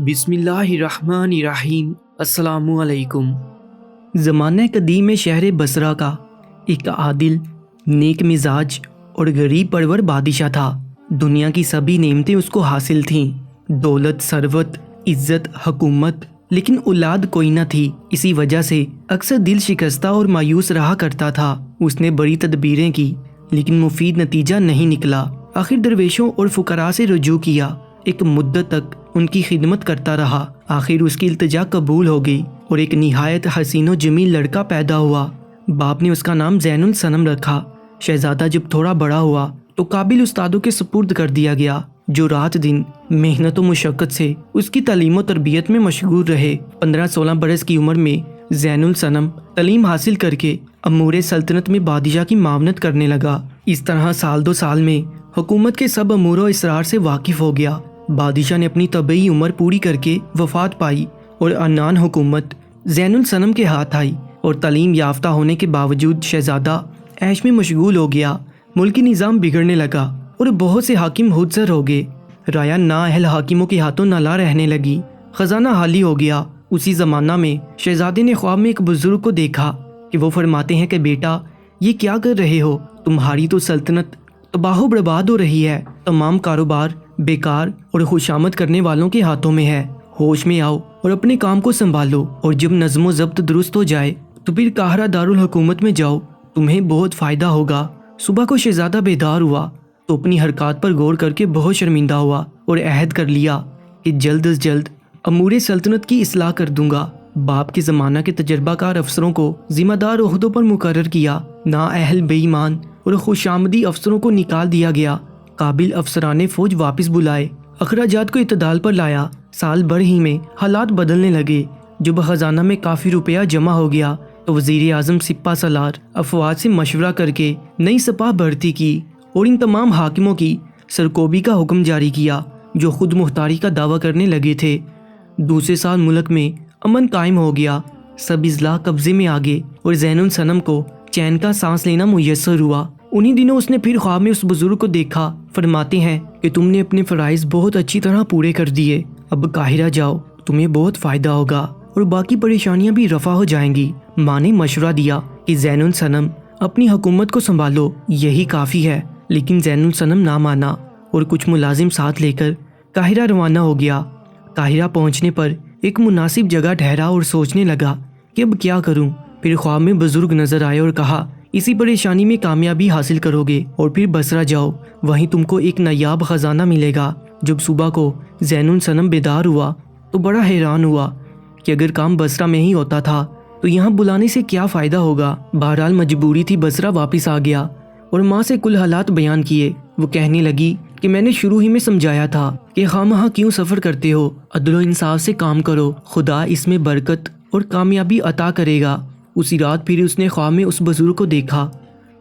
بسم اللہ الرحمن الرحیم۔ السلام علیکم۔ زمانہ قدیم میں شہر بصرہ کا ایک عادل، نیک مزاج اور غریب پرور بادشاہ تھا۔ دنیا کی سبھی نعمتیں اس کو حاصل تھیں، دولت، ثروت، عزت، حکومت، لیکن اولاد کوئی نہ تھی۔ اسی وجہ سے اکثر دل شکستہ اور مایوس رہا کرتا تھا۔ اس نے بڑی تدبیریں کی لیکن مفید نتیجہ نہیں نکلا۔ آخر درویشوں اور فقراء سے رجوع کیا، ایک مدت تک ان کی خدمت کرتا رہا۔ آخر اس کی التجا قبول ہو گئی اور ایک نہایت حسین و جمیل لڑکا پیدا ہوا۔ باپ نے اس کا نام زین الصنم رکھا۔ شہزادہ جب تھوڑا بڑا ہوا تو قابل استادوں کے سپرد کر دیا گیا، جو رات دن محنت و مشقت سے اس کی تعلیم و تربیت میں مشغول رہے۔ 15-16 برس کی عمر میں زین الصنم تعلیم حاصل کر کے امور سلطنت میں بادشاہ کی معاونت کرنے لگا۔ اس طرح سال دو سال میں حکومت کے سب امور و اسرار سے واقف ہو گیا۔ بادشاہ نے اپنی طبعی عمر پوری کر کے وفات پائی اور عنان حکومت زین الصنم کے ہاتھ آئی، اور تعلیم یافتہ ہونے کے باوجود شہزادہ عیش میں مشغول ہو گیا۔ ملکی نظام بگڑنے لگا اور بہت سے حاکم خودسر ہو گئے۔ رایا نااہل حاکموں کے ہاتھوں نالا رہنے لگی، خزانہ خالی ہو گیا۔ اسی زمانہ میں شہزادے نے خواب میں ایک بزرگ کو دیکھا کہ وہ فرماتے ہیں کہ بیٹا، یہ کیا کر رہے ہو؟ تمہاری تو سلطنت تباہ و برباد ہو رہی ہے۔ تمام کاروبار بیکار اور خوشامد کرنے والوں کے ہاتھوں میں ہے۔ ہوش میں آؤ اور اپنے کام کو سنبھالو، اور جب نظم و ضبط درست ہو جائے تو پھر قاہرہ دارالحکومت میں جاؤ، تمہیں بہت فائدہ ہوگا۔ صبح کو شہزادہ بیدار ہوا تو اپنی حرکات پر غور کر کے بہت شرمندہ ہوا اور عہد کر لیا کہ جلد از جلد امور سلطنت کی اصلاح کر دوں گا۔ باپ کے زمانہ کے تجربہ کار افسروں کو ذمہ دار عہدوں پر مقرر کیا۔ نااہل، بے ایمان اور خوش آمدی افسروں کو نکال دیا گیا۔ قابل افسران فوج واپس بلائے، اخراجات کو اعتدال پر لایا۔ سال بھر ہی میں حالات بدلنے لگے۔ جب خزانہ میں کافی روپیہ جمع ہو گیا تو وزیر اعظم سپہ سالار افواج سے مشورہ کر کے نئی سپاہ بھرتی کی اور ان تمام حاکموں کی سرکوبی کا حکم جاری کیا جو خود مختاری کا دعویٰ کرنے لگے تھے۔ دوسرے سال ملک میں امن قائم ہو گیا، سب اضلاع قبضے میں آ گئے اور زین الصنم کو چین کا سانس لینا میسر ہوا۔ انہی دنوں اس نے پھر خواب میں اس بزرگ کو دیکھا۔ فرماتے ہیں کہ تم نے اپنے فرائض بہت اچھی طرح پورے کر دیے، اب قاہرہ جاؤ، تمہیں بہت فائدہ ہوگا اور باقی پریشانیاں بھی رفع ہو جائیں گی۔ ماں نے مشورہ دیا کہ زین الصنم اپنی حکومت کو سنبھالو، یہی کافی ہے، لیکن زین الصنم نہ مانا اور کچھ ملازم ساتھ لے کر قاہرہ روانہ ہو گیا۔ قاہرہ پہنچنے پر ایک مناسب جگہ ٹھہرا اور سوچنے لگا کہ اب کیا کروں۔ پھر خواب میں بزرگ نظر آئے اور کہا، اسی پریشانی میں کامیابی حاصل کرو گے اور پھر بصرہ جاؤ، وہیں تم کو ایک نایاب خزانہ ملے گا۔ جب صبح کو زین الصنم بیدار ہوا تو بڑا حیران ہوا کہ اگر کام بصرہ میں ہی ہوتا تھا تو یہاں بلانے سے کیا فائدہ ہوگا۔ بہرحال مجبوری تھی، بصرہ واپس آ گیا اور ماں سے کل حالات بیان کیے۔ وہ کہنے لگی کہ میں نے شروع ہی میں سمجھایا تھا کہ خواہ کیوں سفر کرتے ہو، عدل و انصاف سے کام کرو، خدا اس میں برکت اور کامیابی عطا کرے گا۔ اسی رات پھر اس نے خواب میں اس بزرگ کو دیکھا۔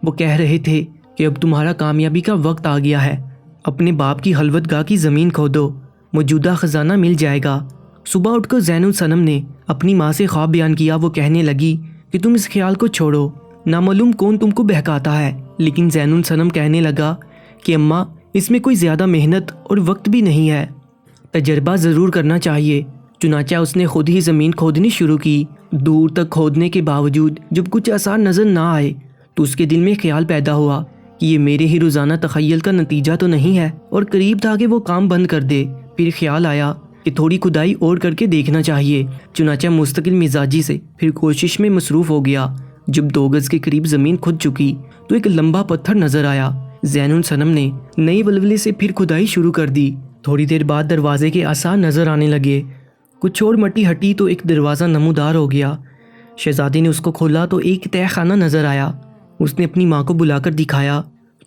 وہ کہہ رہے تھے کہ اب تمہارا کامیابی کا وقت آ گیا ہے، اپنے باپ کی خلوت گاہ کی زمین کھودو، موجودہ خزانہ مل جائے گا۔ صبح اٹھ کر زین الصنم نے اپنی ماں سے خواب بیان کیا۔ وہ کہنے لگی کہ تم اس خیال کو چھوڑو، نامعلوم کون تم کو بہکاتا ہے۔ لیکن زین الصنم کہنے لگا کہ اماں، اس میں کوئی زیادہ محنت اور وقت بھی نہیں ہے، تجربہ ضرور کرنا چاہیے۔ چنانچہ اس نے خود ہی زمین کھودنی شروع کی۔ دور تک کھودنے کے باوجود جب کچھ آثار نظر نہ آئے تو اس کے دل میں خیال پیدا ہوا کہ یہ میرے ہی روزانہ تخیل کا نتیجہ تو نہیں ہے، اور قریب تھا کہ وہ کام بند کر دے۔ پھر خیال آیا کہ تھوڑی کھدائی اور کر کے دیکھنا چاہیے۔ چنانچہ مستقل مزاجی سے پھر کوشش میں مصروف ہو گیا۔ جب 2 گز کے قریب زمین کھد چکی تو ایک لمبا پتھر نظر آیا۔ زین الصنم نے نئے ولولے سے پھر کھدائی شروع کر دی۔ تھوڑی دیر بعد دروازے کے آثار نظر آنے لگے۔ کچھ اور مٹی ہٹی تو ایک دروازہ نمودار ہو گیا۔ شہزادے نے اس کو کھولا تو ایک تہہ خانہ نظر آیا۔ اس نے اپنی ماں کو بلا کر دکھایا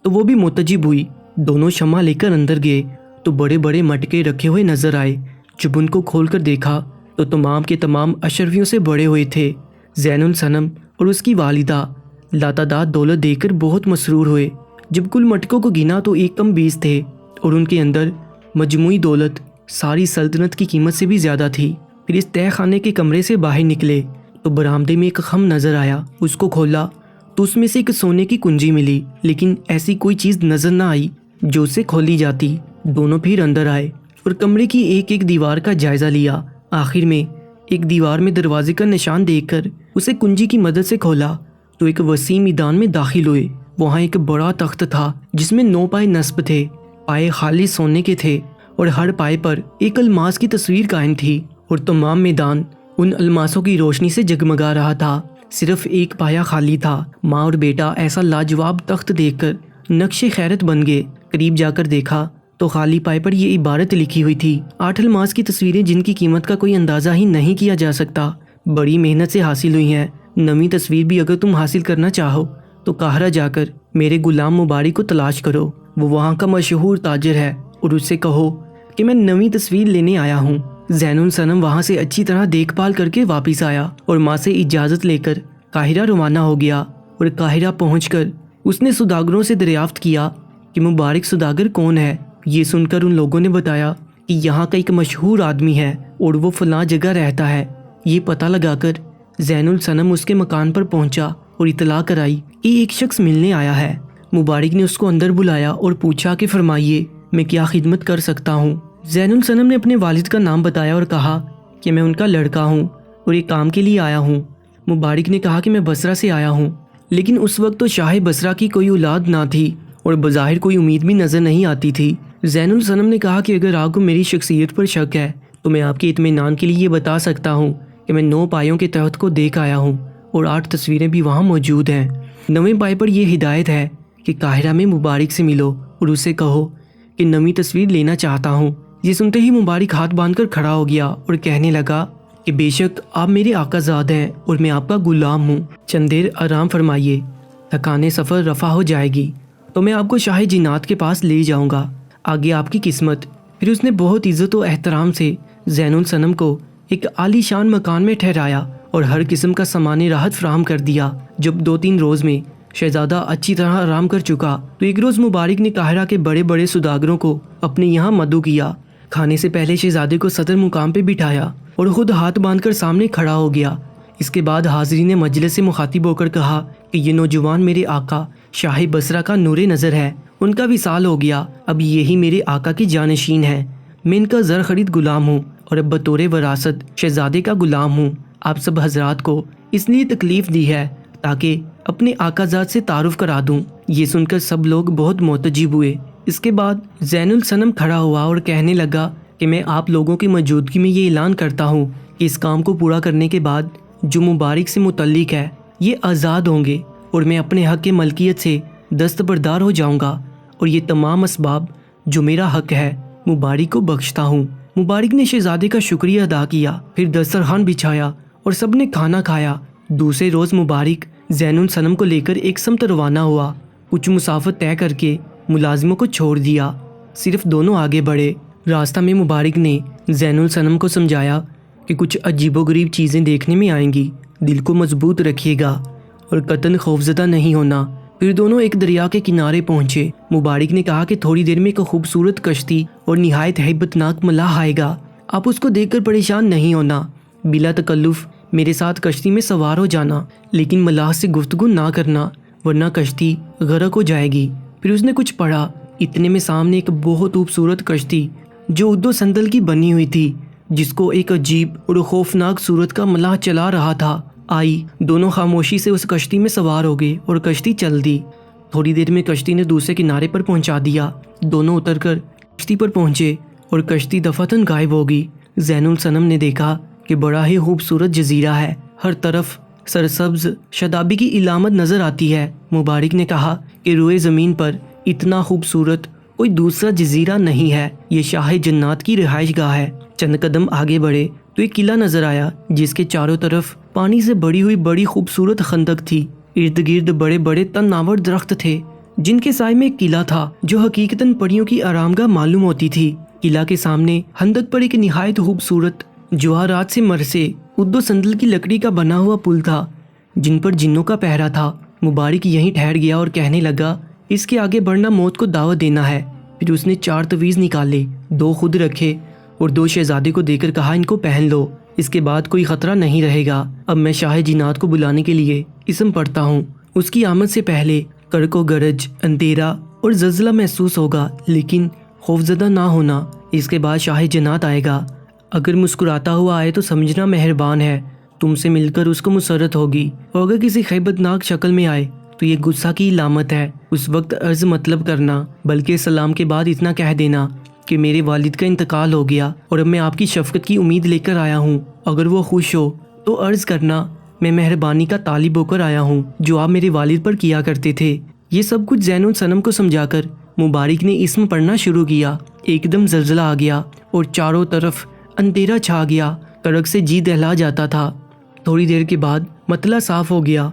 تو وہ بھی متعجب ہوئی۔ دونوں شمع لے کر اندر گئے تو بڑے بڑے مٹکے رکھے ہوئے نظر آئے۔ جب ان کو کھول کر دیکھا تو تمام کے تمام اشرفیوں سے بڑے ہوئے تھے۔ زین الصنم اور اس کی والدہ لاتعداد دولت دے کر بہت مسرور ہوئے۔ جب کل مٹکوں کو گنا تو 1 کم 20 تھے، اور ان کے اندر مجموعی دولت ساری سلطنت کی قیمت سے بھی زیادہ تھی۔ پھر اس تہہ خانے کے کمرے سے باہر نکلے تو برآمدے میں ایک خم نظر آیا۔ اس کو کھولا تو اس میں سے ایک سونے کی کنجی ملی، لیکن ایسی کوئی چیز نظر نہ آئی جو اسے کھولی جاتی۔ دونوں پھر اندر آئے اور کمرے کی ایک ایک دیوار کا جائزہ لیا۔ آخر میں ایک دیوار میں دروازے کا نشان دیکھ کر اسے کنجی کی مدد سے کھولا تو ایک وسیع میدان میں داخل ہوئے۔ وہاں ایک بڑا تخت تھا جس میں 9 پائے نصب تھے۔ پائے خالی سونے کے تھے اور ہر پائے پر ایک الماس کی تصویر قائم تھی، اور تمام میدان ان الماسوں کی روشنی سے جگمگا رہا تھا۔ صرف ایک پایا خالی تھا۔ ماں اور بیٹا ایسا لاجواب تخت دیکھ کر نقش خیرت بن گئے۔ قریب جا کر دیکھا تو خالی پائے پر یہ عبارت لکھی ہوئی تھی: 8 الماس کی تصویریں جن کی قیمت کا کوئی اندازہ ہی نہیں کیا جا سکتا، بڑی محنت سے حاصل ہوئی ہیں۔ 9ویں تصویر بھی اگر تم حاصل کرنا چاہو تو قاہرہ جا کر میرے غلام مبارک کو تلاش کرو، وہ وہاں کا مشہور تاجر ہے، اور اس سے کہو کہ میں 9ویں تصویر لینے آیا ہوں۔ زین الصنم وہاں سے اچھی طرح دیکھ بھال کر کے واپس آیا اور ماں سے اجازت لے کر قاہرہ روانہ ہو گیا، اور قاہرہ پہنچ کر اس نے سوداگروں سے دریافت کیا کہ مبارک سوداگر کون ہے۔ یہ سن کر ان لوگوں نے بتایا کہ یہاں کا ایک مشہور آدمی ہے اور وہ فلاں جگہ رہتا ہے۔ یہ پتہ لگا کر زین الصنم اس کے مکان پر پہنچا اور اطلاع کرائی کہ ایک شخص ملنے آیا ہے۔ مبارک نے اس کو اندر بلایا اور پوچھا کہ فرمائیے میں کیا خدمت کر سکتا ہوں۔ زین الصنم نے اپنے والد کا نام بتایا اور کہا کہ میں ان کا لڑکا ہوں اور ایک کام کے لیے آیا ہوں۔ مبارک نے کہا کہ میں بصرہ سے آیا ہوں، لیکن اس وقت تو شاہ بصرہ کی کوئی اولاد نہ تھی اور بظاہر کوئی امید بھی نظر نہیں آتی تھی۔ زین الصنم نے کہا کہ اگر آپ کو میری شخصیت پر شک ہے تو میں آپ کے اطمینان کے لیے یہ بتا سکتا ہوں کہ میں 9 پایوں کے تحت کو دیکھ آیا ہوں اور 8 تصویریں بھی وہاں موجود ہیں۔ 9ویں پائے پر یہ ہدایت ہے کہ قاہرہ میں مبارک سے ملو اور اسے کہو کہ 9ویں تصویر لینا چاہتا ہوں۔ یہ سنتے ہی مبارک ہاتھ باندھ کر کھڑا ہو گیا اور کہنے لگا کہ بے شک آپ میرے آقا زاد ہیں اور میں آپ کا غلام ہوں، چند دیر آرام فرمائیے، تھکانے سفر رفع ہو جائے گی تو میں آپ کو شاہ جنات کے پاس لے جاؤں گا، آگے آپ کی قسمت۔ پھر اس نے بہت عزت و احترام سے زین الصنم کو ایک عالی شان مکان میں ٹھہرایا اور ہر قسم کا سامان راحت فراہم کر دیا۔ جب 2-3 روز میں شہزادہ اچھی طرح آرام کر چکا تو ایک روز مبارک نے قاہرہ کے بڑے بڑے سوداگروں کو اپنے یہاں مدعو کیا۔ کھانے سے پہلے شہزادے کو صدر مقام پہ بٹھایا اور خود ہاتھ باندھ کر سامنے کھڑا ہو گیا۔ اس کے بعد حاضرین مجلس سے مخاطب ہو کر کہا کہ یہ نوجوان میرے آقا شاہ بصرہ کا نور نظر ہے، ان کا وصال ہو گیا، اب یہی میرے آقا کی جانشین ہے، میں ان کا زر خرید غلام ہوں اور اب بطور وراثت شہزادے کا غلام ہوں۔ آپ سب حضرات کو اس لیے تکلیف دی ہے تاکہ اپنے آقا زاد سے تعارف کرا دوں۔ یہ سن کر سب لوگ بہت معتجب ہوئے۔ اس کے بعد زین الصنم کھڑا ہوا اور کہنے لگا کہ میں آپ لوگوں کی موجودگی میں یہ اعلان کرتا ہوں کہ اس کام کو پورا کرنے کے بعد جو مبارک سے متعلق ہے یہ آزاد ہوں گے اور میں اپنے حق کے ملکیت سے دستبردار ہو جاؤں گا، اور یہ تمام اسباب جو میرا حق ہے مبارک کو بخشتا ہوں۔ مبارک نے شہزادے کا شکریہ ادا کیا، پھر دسترخوان بچھایا اور سب نے کھانا کھایا۔ دوسرے روز مبارک زین الصنم کو لے کر ایک سمت روانہ ہوا۔ کچھ مسافت طے کر کے ملازموں کو چھوڑ دیا، صرف دونوں آگے بڑھے۔ راستہ میں مبارک نے زین الصنم کو سمجھایا کہ کچھ عجیب و غریب چیزیں دیکھنے میں آئیں گی، دل کو مضبوط رکھیے گا اور قطعاً خوفزدہ نہیں ہونا۔ پھر دونوں ایک دریا کے کنارے پہنچے۔ مبارک نے کہا کہ تھوڑی دیر میں ایک خوبصورت کشتی اور نہایت ہیبت ناک ملاح آئے گا، آپ اس کو دیکھ کر پریشان نہیں ہونا، بلا تکلف میرے ساتھ کشتی میں سوار ہو جانا، لیکن ملاح سے گفتگو نہ کرنا ورنہ کشتی غرق ہو جائے گی۔ پھر اس نے کچھ پڑھا، اتنے میں سامنے ایک بہت خوبصورت کشتی جو عود و سندل کی بنی ہوئی تھی، جس کو ایک عجیب اور خوفناک صورت کا ملاح چلا رہا تھا، آئی۔ دونوں خاموشی سے اس کشتی میں سوار ہو گئے اور کشتی چل دی۔ تھوڑی دیر میں کشتی نے دوسرے کنارے پر پہنچا دیا۔ دونوں اتر کر کشتی پر پہنچے اور کشتی دفعتاً غائب ہو گئی۔ زین الصنم نے دیکھا کہ بڑا ہی خوبصورت جزیرہ ہے، ہر طرف سرسبز شادابی کی علامت نظر آتی ہے۔ مبارک نے کہا کہ روئے زمین پر اتنا خوبصورت کوئی دوسرا جزیرہ نہیں ہے، یہ شاہ جنات کی رہائش گاہ ہے۔ چند قدم آگے بڑھے تو ایک قلعہ نظر آیا جس کے چاروں طرف پانی سے بڑی ہوئی بڑی خوبصورت خندق تھی، ارد گرد بڑے بڑے تناور درخت تھے جن کے سائے میں ایک قلعہ تھا جو حقیقتاً پریوں کی آرام گاہ معلوم ہوتی تھی۔ قلعہ کے سامنے خندق پر ایک نہایت خوبصورت جواہرات سے مرسے عود و سندل کی لکڑی کا بنا ہوا پل تھا جن پر جنوں کا پہرا تھا۔ مبارک یہیں ٹھہر گیا اور کہنے لگا اس کے آگے بڑھنا موت کو دعوت دینا ہے۔ پھر اس نے 4 تویز نکالے، 2 خود رکھے اور 2 شہزادے کو دے کر کہا ان کو پہن لو، اس کے بعد کوئی خطرہ نہیں رہے گا۔ اب میں شاہ جنات کو بلانے کے لیے اسم پڑھتا ہوں، اس کی آمد سے پہلے کڑک و گرج، اندھیرا اور زلزلہ محسوس ہوگا، لیکن خوفزدہ نہ ہونا، اس کے بعد شاہ جنات آئے گا، اگر مسکراتا ہوا آئے تو سمجھنا مہربان ہے، تم سے مل کر اس کو مسرت ہوگی، اور اگر کسی خیبت ناک شکل میں آئے تو یہ غصہ کی علامت ہے۔ اس وقت عرض مطلب کرنا، بلکہ سلام کے بعد اتنا کہہ دینا کہ میرے والد کا انتقال ہو گیا اور اب میں آپ کی شفقت کی امید لے کر آیا ہوں۔ اگر وہ خوش ہو تو عرض کرنا میں مہربانی کا طالب ہو کر آیا ہوں جو آپ میرے والد پر کیا کرتے تھے۔ یہ سب کچھ زین الصنم کو سمجھا کر مبارک نے اسم پڑھنا شروع کیا۔ ایک دم زلزلہ آ گیا اور چاروں طرف اندھیرا چھا گیا، تڑک سے جی دہلا جاتا تھا۔ تھوڑی دیر کے بعد مطلع صاف ہو گیا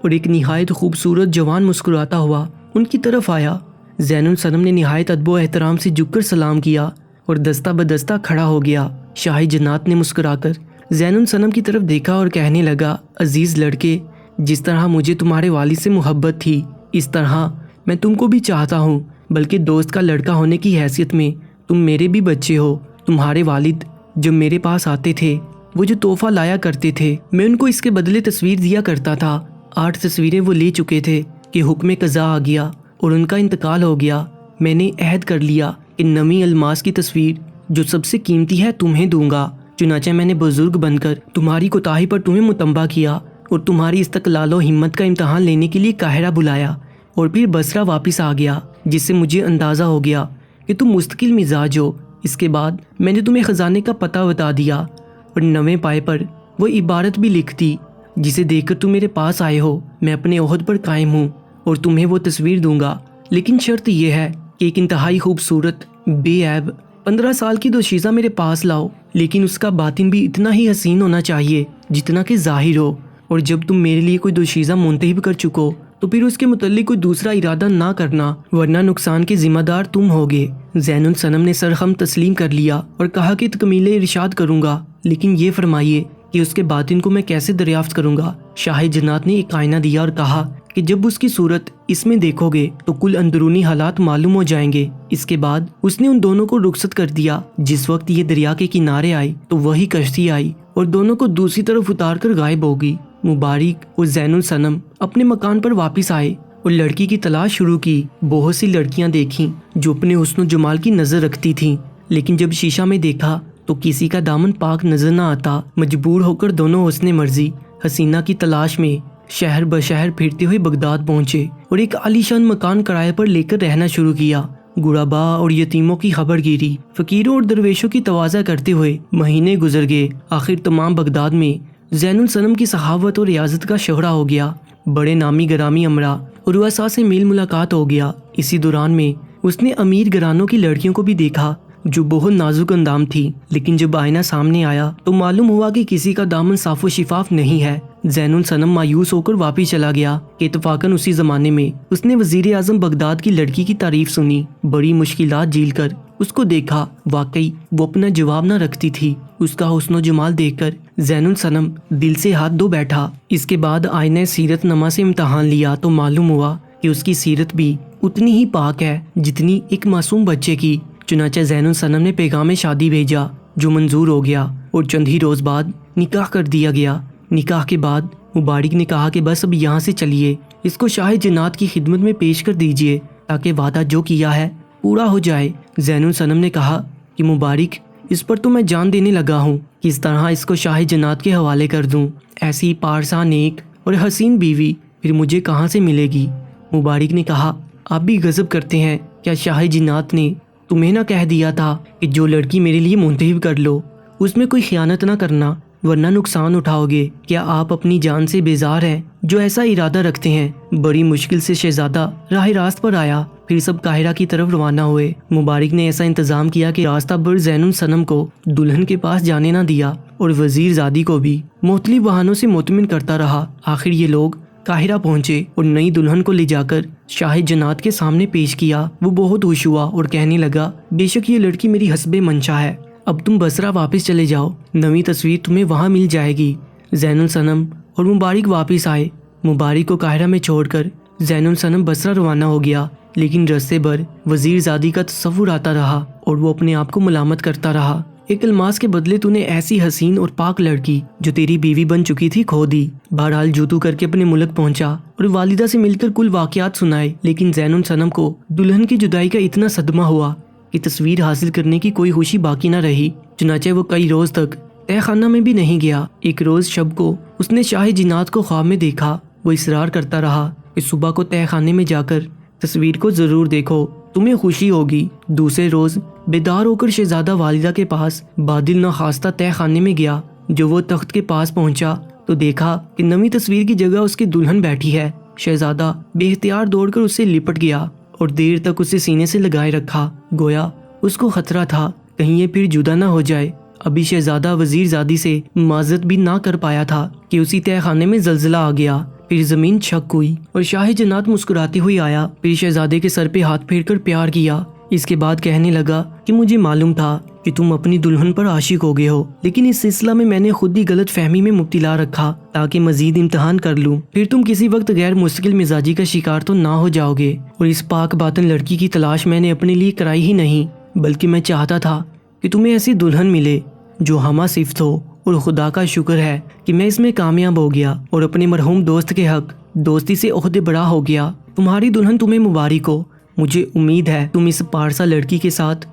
اور ایک نہایت خوبصورت جوان مسکراتا ہوا ان کی طرف آیا۔ زین الصنم نے نہایت ادب و احترام سے جھک کر سلام کیا اور دستہ بدستہ کھڑا ہو گیا۔ شاہ جنات نے مسکرا کر زین الصنم کی طرف دیکھا اور کہنے لگا، عزیز لڑکے، جس طرح مجھے تمہارے والد سے محبت تھی اس طرح میں تم کو بھی چاہتا ہوں، بلکہ دوست کا لڑکا ہونے کی حیثیت میں تم میرے بھی بچے ہو۔ تمہارے والد جب میرے پاس آتے تھے وہ جو تحفہ لایا کرتے تھے میں ان کو اس کے بدلے تصویر دیا کرتا تھا۔ 8 تصویریں وہ لے چکے تھے کہ حکم قضا آ گیا اور ان کا انتقال ہو گیا۔ میں نے عہد کر لیا کہ نمی الماس کی تصویر جو سب سے قیمتی ہے تمہیں دوں گا، چنانچہ میں نے بزرگ بن کر تمہاری کوتاہی پر تمہیں متنبہ کیا اور تمہاری استقلال و ہمت کا امتحان لینے کے لیے قاہرہ بلایا اور پھر بصرہ واپس آ گیا، جس سے مجھے اندازہ ہو گیا کہ تم مستقل مزاج ہو۔ اس کے بعد میں نے تمہیں خزانے کا پتہ بتا دیا اور 9ویں پائے پر وہ عبارت بھی لکھ دی جسے دیکھ کر تم میرے پاس آئے ہو۔ میں اپنے عہد پر قائم ہوں اور تمہیں وہ تصویر دوں گا، لیکن شرط یہ ہے کہ ایک انتہائی خوبصورت بے عیب 15 سال کی دوشیزہ میرے پاس لاؤ، لیکن اس کا باطن بھی اتنا ہی حسین ہونا چاہیے جتنا کہ ظاہر ہو، اور جب تم میرے لیے کوئی دوشیزہ منتخب کر چکو تو پھر اس کے متعلق کوئی دوسرا ارادہ نہ کرنا، ورنہ نقصان کے ذمہ دار تم ہوگے۔ زین الصنم نے سرخم تسلیم کر لیا اور کہا کہ تکمیل ارشاد کروں گا، لیکن یہ فرمائیے کہ اس کے باطن کو میں کیسے دریافت کروں گا؟ شاہ جنات نے ایک آئینہ دیا اور کہا کہ جب اس کی صورت اس میں دیکھو گے تو کل اندرونی حالات معلوم ہو جائیں گے۔ اس کے بعد اس نے ان دونوں کو رخصت کر دیا۔ جس وقت یہ دریا کے کنارے آئی تو وہی کشتی آئی اور دونوں کو دوسری طرف اتار کر غائب ہو گئی۔ مبارک اور زین الصنم اپنے مکان پر واپس آئے اور لڑکی کی تلاش شروع کی۔ بہت سی لڑکیاں دیکھیں جو اپنے حسن و جمال کی نظر رکھتی تھیں، لیکن جب شیشہ میں دیکھا تو کسی کا دامن پاک نظر نہ آتا۔ مجبور ہو کر دونوں حسن مرضی حسینہ کی تلاش میں شہر بشہر پھرتے ہوئے بغداد پہنچے اور ایک عالیشان مکان کرائے پر لے کر رہنا شروع کیا۔ غربا اور یتیموں کی خبر گیری، فقیروں اور درویشوں کی تواضع کرتے ہوئے مہینے گزر گئے۔ آخر تمام بغداد میں زین الصنم کی سخاوت اور ریاضت کا شہرہ ہو گیا۔ بڑے نامی گرامی امراء اور رؤساء سے میل ملاقات ہو گیا۔ اسی دوران میں اس نے امیر گھرانوں کی لڑکیوں کو بھی دیکھا جو بہت نازک اندام تھی، لیکن جب آئینہ سامنے آیا تو معلوم ہوا کہ کسی کا دامن صاف و شفاف نہیں ہے۔ زین الصنم مایوس ہو کر واپس چلا گیا کہ اتفاقاً اسی زمانے میں اس نے وزیر اعظم بغداد کی لڑکی کی تعریف سنی۔ بڑی مشکلات جھیل کر اس کو دیکھا، واقعی وہ اپنا جواب نہ رکھتی تھی۔ اس کا حسن و جمال دیکھ کر زین الصنم دل سے ہاتھ دھو بیٹھا۔ اس کے بعد آئینہ سیرت نما سے امتحان لیا تو معلوم ہوا کہ اس کی سیرت بھی اتنی ہی پاک ہے جتنی ایک معصوم بچے کی۔ چنانچہ زین الصنم نے پیغام شادی بھیجا جو منظور ہو گیا اور چند ہی روز بعد نکاح کر دیا گیا۔ نکاح کے بعد مبارک نے کہا کہ بس اب یہاں سے چلیے، اس کو شاہ جنات کی خدمت میں پیش کر دیجیے تاکہ وعدہ جو کیا ہے پورا ہو جائے۔ زین الصنم نے کہا کہ مبارک، اس پر تو میں جان دینے لگا ہوں، کس طرح اس کو شاہ جنات کے حوالے کر دوں۔ ایسی پارسا نیک اور حسین بیوی پھر مجھے کہاں سے ملے گی؟ مبارک نے کہا، آپ بھی غضب کرتے ہیں، کیا شاہ جنات نے تمہیں نہ کہہ دیا تھا کہ جو لڑکی میرے لیے منتخب کر لو اس میں کوئی خیانت نہ کرنا ورنہ نقصان اٹھاؤ گے؟ کیا آپ اپنی جان سے بیزار ہیں جو ایسا ارادہ رکھتے ہیں؟ بڑی مشکل سے شہزادہ راہ راست پر آیا، پھر سب قاہرہ کی طرف روانہ ہوئے۔ مبارک نے ایسا انتظام کیا کہ راستہ بھر زین الصنم کو دلہن کے پاس جانے نہ دیا اور وزیر زادی کو بھی مختلف بہانوں سے مطمئن کرتا رہا۔ آخر یہ لوگ قاہرہ پہنچے اور نئی دلہن کو لے جا کر شاہ جنات کے سامنے پیش کیا۔ وہ بہت خوش ہوا اور کہنے لگا، بے شک یہ لڑکی میری حسب منشا ہے، اب تم بصرہ واپس چلے جاؤ، نئی تصویر تمہیں وہاں مل جائے گی۔ زین الصنم اور مبارک واپس آئے۔ مبارک کو قاہرہ میں چھوڑ کر زین الصنم بصرہ روانہ ہو گیا، لیکن رستے بھر وزیر زادی کا تصور آتا رہا اور وہ اپنے آپ کو ملامت کرتا رہا۔ ایک الماس کے بدلے تو نے ایسی حسین اور پاک لڑکی جو تیری بیوی بن چکی تھی کھو دی۔ بہرحال جوتو کر کے اپنے ملک پہنچا اور والدہ سے مل کر کل واقعات سنائے، لیکن زین الصنم کو دلہن کی جدائی کا اتنا صدمہ ہوا کہ تصویر حاصل کرنے کی کوئی خوشی باقی نہ رہی، چنانچہ وہ کئی روز تک تہہ خانہ میں بھی نہیں گیا۔ ایک روز شب کو اس نے شاہ جنات کو خواب میں دیکھا۔ وہ اصرار کرتا رہا کہ صبح کو تہہ خانے میں جا کر تصویر کو ضرور دیکھو، تمہیں خوشی ہوگی۔ دوسرے روز بیدار ہو کر شہزادہ والدہ کے پاس بادل ناخواستہ تہہ خانے میں گیا۔ جو وہ تخت کے پاس پہنچا تو دیکھا کہ نویں تصویر کی جگہ اس کی دلہن بیٹھی ہے۔ شہزادہ بے اختیار دوڑ کر اس سے لپٹ گیا اور دیر تک اسے سینے سے لگائے رکھا، گویا اس کو خطرہ تھا کہیں یہ پھر جدا نہ ہو جائے۔ ابھی شہزادہ وزیر زادی سے معذرت بھی نہ کر پایا تھا کہ اسی تہہ خانے میں زلزلہ آ گیا۔ پھر زمین چھک ہوئی اور شاہ جنات مسکراتے ہوئے آیا۔ پھر شہزادے کے سر پہ ہاتھ پھیر کر پیار کیا۔ اس کے بعد کہنے لگا کہ مجھے معلوم تھا کہ تم اپنی دلہن پر عاشق ہو گئے ہو، لیکن اس سلسلہ میں نے خود ہی غلط فہمی میں مبتلا رکھا تاکہ مزید امتحان کر لوں۔ پھر تم کسی وقت غیر مستقل مزاجی کا شکار تو نہ ہو جاؤ گے، اور اس پاک باطن لڑکی کی تلاش میں نے اپنے لیے کرائی ہی نہیں، بلکہ میں چاہتا تھا کہ تمہیں ایسی دلہن ملے جو ہمہ صفت ہو، اور خدا کا شکر ہے کہ میں اس میں کامیاب ہو گیا اور اپنے مرحوم دوست کے حق دوستی سے عہدے بڑا ہو گیا۔ تمہاری دلہن تمہیں مبارک ہو۔ مجھے امید ہے تم اس پارسا لڑکی کے ساتھ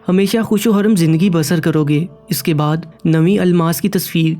ہمیشہ خوش و خرم زندگی بسر کرو گے۔ اس کے بعد نویں الماس کی تصویر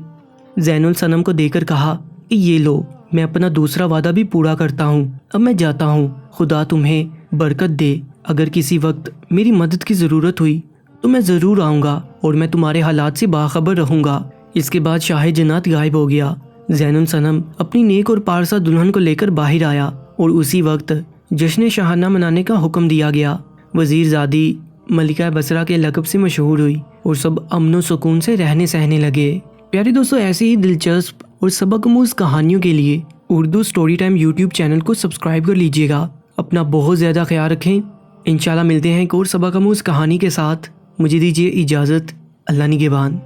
زین الصنم کو دے کر کہا کہ یہ لو، میں اپنا دوسرا وعدہ بھی پورا کرتا ہوں، اب میں جاتا ہوں، خدا تمہیں برکت دے۔ اگر کسی وقت میری مدد کی ضرورت ہوئی تو میں ضرور آؤں گا اور میں تمہارے حالات سے باخبر رہوں گا۔ اس کے بعد شاہ جنات غائب ہو گیا۔ زین الصنم اپنی نیک اور پارسا دلہن کو لے کر باہر آیا اور اسی وقت جشن شاہانہ منانے کا حکم دیا گیا۔ وزیر زادی ملکہ بصرہ کے لقب سے مشہور ہوئی اور سب امن و سکون سے رہنے سہنے لگے۔ پیارے دوستو، ایسی ہی دلچسپ اور سبق آموز کہانیوں کے لیے Urdu story time YouTube channel کو سبسکرائب کر لیجیے گا۔ اپنا بہت زیادہ خیال رکھیں۔ انشاءاللہ ملتے ہیں ایک اور سبق آموز کہانی کے ساتھ۔ مجھے دیجیے اجازت۔ اللہ نگہبان۔